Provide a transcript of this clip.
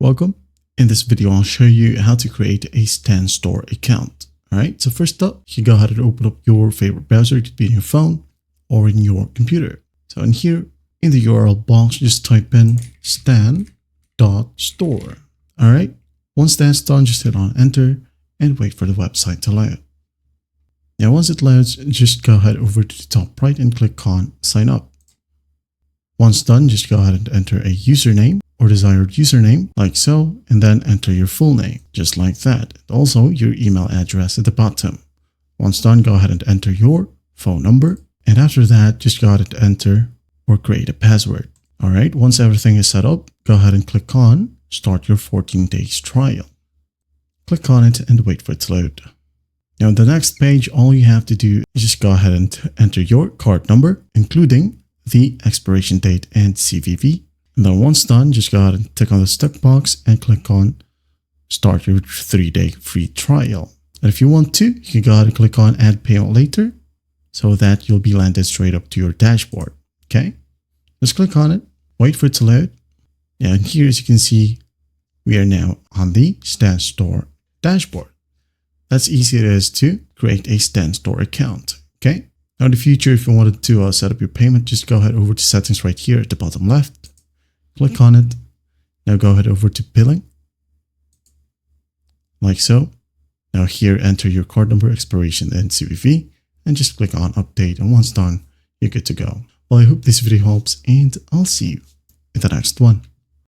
Welcome. In this video, I'll show you how to create a Stan Store account. All right. So first up, you go ahead and open up your favorite browser. It could be in your phone or in your computer. So in here, in the URL box, just type in stan.store. All right. Once that's done, just hit on enter and wait for the website to load. Now, once it loads, just go ahead over to the top right and click on sign up. Once done, just go ahead and enter a username or desired username like so, and then enter your full name just like that. And also your email address at the bottom. Once done, go ahead and enter your phone number. And after that, just go ahead and enter or create a password. All right. Once everything is set up, go ahead and click on start your 14 days trial. Click on it and wait for it to load. Now, on the next page, all you have to do is just go ahead and enter your card number, including the expiration date and CVV. And then once done, just go ahead and tick on the stuck box and click on start your 3-day free trial. And if you want to, you can go ahead and click on add payment later so that you'll be landed straight up to your dashboard. Okay. Just click on it, wait for it to load. Now, and here, as you can see, we are now on the Stan Store dashboard. That's easy it is to create a Stan Store account. Okay. Now in the future, if you wanted to set up your payment, just go ahead over to settings right here at the bottom left. Click on it. Now go ahead over to billing. Like so. Now here, enter your card number, expiration, and CVV, and just click on update. And once done, you're good to go. Well, I hope this video helps, and I'll see you in the next one.